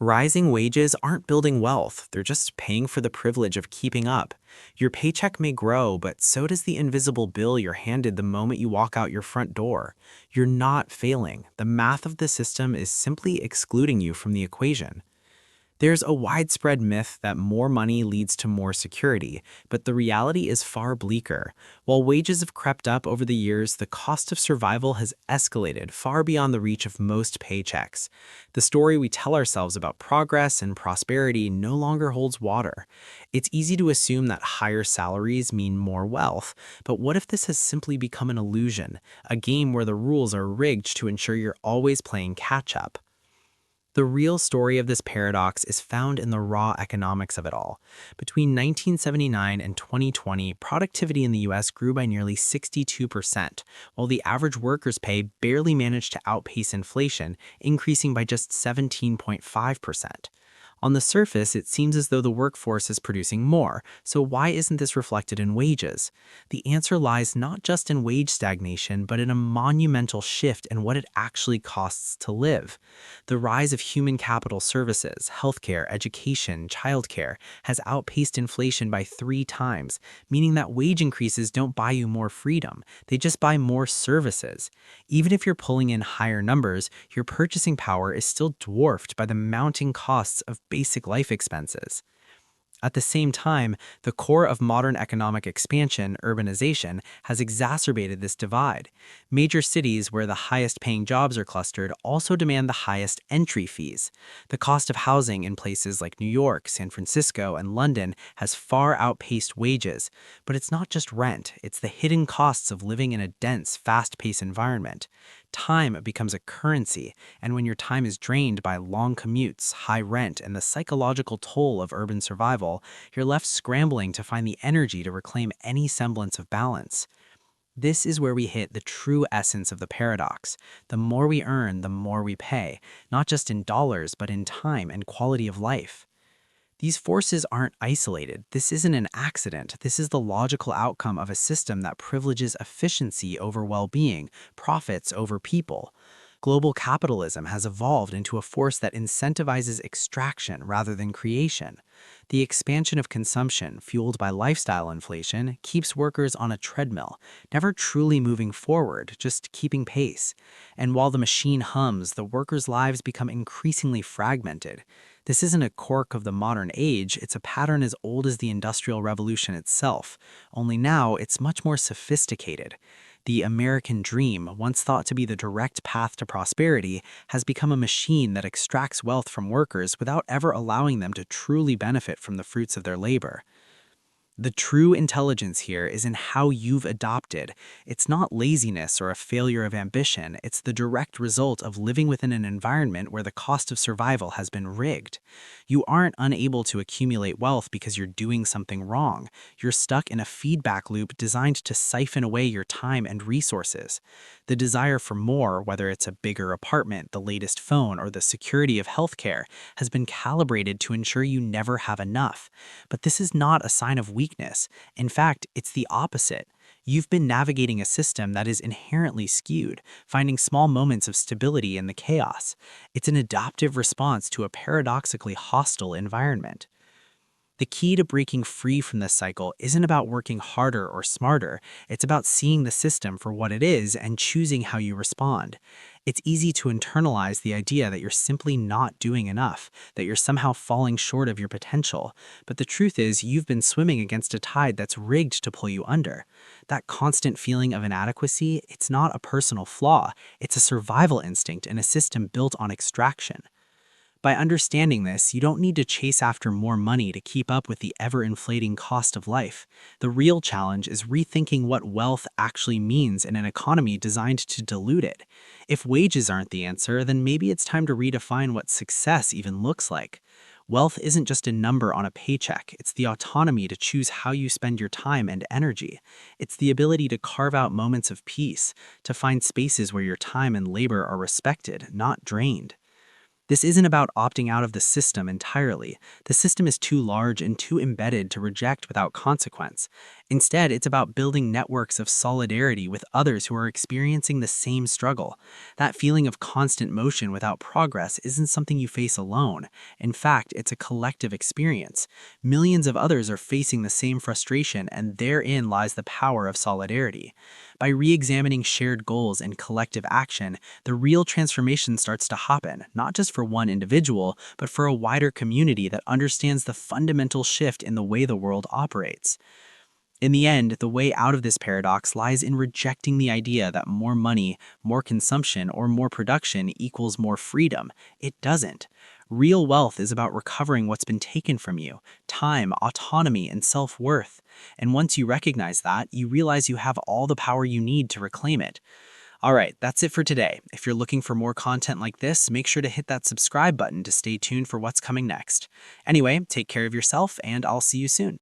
Rising wages aren't building wealth, they're just paying for the privilege of keeping up. Your paycheck may grow, but so does the invisible bill you're handed the moment you walk out your front door. You're not failing. The math of the system is simply excluding you from the equation. There's a widespread myth that more money leads to more security, but the reality is far bleaker. While wages have crept up over the years, the cost of survival has escalated far beyond the reach of most paychecks. The story we tell ourselves about progress and prosperity no longer holds water. It's easy to assume that higher salaries mean more wealth, but what if this has simply become an illusion, a game where the rules are rigged to ensure you're always playing catch up? The real story of this paradox is found in the raw economics of it all. Between 1979 and 2020, productivity in the US grew by nearly 62%, while the average worker's pay barely managed to outpace inflation, increasing by just 17.5%. On the surface, it seems as though the workforce is producing more, so why isn't this reflected in wages? The answer lies not just in wage stagnation, but in a monumental shift in what it actually costs to live. The rise of human capital services, healthcare, education, childcare has outpaced inflation by 3 times, meaning that wage increases don't buy you more freedom, they just buy more services. Even if you're pulling in higher numbers, your purchasing power is still dwarfed by the mounting costs of basic life expenses. At the same time, the core of modern economic expansion, urbanization, has exacerbated this divide. Major cities where the highest paying jobs are clustered also demand the highest entry fees. The cost of housing in places like New York, San Francisco, and London has far outpaced wages. But it's not just rent, it's the hidden costs of living in a dense, fast-paced environment. Time becomes a currency, and when your time is drained by long commutes, high rent, and the psychological toll of urban survival, you're left scrambling to find the energy to reclaim any semblance of balance. This is where we hit the true essence of the paradox. The more we earn, the more we pay, not just in dollars, but in time and quality of life. These forces aren't isolated. This isn't an accident. This is the logical outcome of a system that privileges efficiency over well-being, profits over people. Global capitalism has evolved into a force that incentivizes extraction rather than creation. The expansion of consumption, fueled by lifestyle inflation, keeps workers on a treadmill, never truly moving forward, just keeping pace. And while the machine hums, the workers' lives become increasingly fragmented. This isn't a quirk of the modern age, it's a pattern as old as the Industrial Revolution itself, only now it's much more sophisticated. The American dream, once thought to be the direct path to prosperity, has become a machine that extracts wealth from workers without ever allowing them to truly benefit from the fruits of their labor. The true intelligence here is in how you've adopted. It's not laziness or a failure of ambition, it's the direct result of living within an environment where the cost of survival has been rigged. You aren't unable to accumulate wealth because you're doing something wrong. You're stuck in a feedback loop designed to siphon away your time and resources. The desire for more, whether it's a bigger apartment, the latest phone, or the security of healthcare, has been calibrated to ensure you never have enough. But this is not a sign of weakness. In fact, it's the opposite. You've been navigating a system that is inherently skewed, finding small moments of stability in the chaos. It's an adaptive response to a paradoxically hostile environment. The key to breaking free from this cycle isn't about working harder or smarter, it's about seeing the system for what it is and choosing how you respond. It's easy to internalize the idea that you're simply not doing enough, that you're somehow falling short of your potential, but the truth is you've been swimming against a tide that's rigged to pull you under. That constant feeling of inadequacy, it's not a personal flaw, it's a survival instinct in a system built on extraction. By understanding this, you don't need to chase after more money to keep up with the ever-inflating cost of life. The real challenge is rethinking what wealth actually means in an economy designed to dilute it. If wages aren't the answer, then maybe it's time to redefine what success even looks like. Wealth isn't just a number on a paycheck, it's the autonomy to choose how you spend your time and energy. It's the ability to carve out moments of peace, to find spaces where your time and labor are respected, not drained. This isn't about opting out of the system entirely. The system is too large and too embedded to reject without consequence. Instead, it's about building networks of solidarity with others who are experiencing the same struggle. That feeling of constant motion without progress isn't something you face alone. In fact, it's a collective experience. Millions of others are facing the same frustration, and therein lies the power of solidarity. By re examining shared goals and collective action, the real transformation starts to happen, not just for one individual, but for a wider community that understands the fundamental shift in the way the world operates. In the end, the way out of this paradox lies in rejecting the idea that more money, more consumption, or more production equals more freedom. It doesn't. Real wealth is about recovering what's been taken from you: time, autonomy, and self worth. And once you recognize that, you realize you have all the power you need to reclaim it. All right, that's it for today. If you're looking for more content like this, make sure to hit that subscribe button to stay tuned for what's coming next. Anyway, take care of yourself, and I'll see you soon.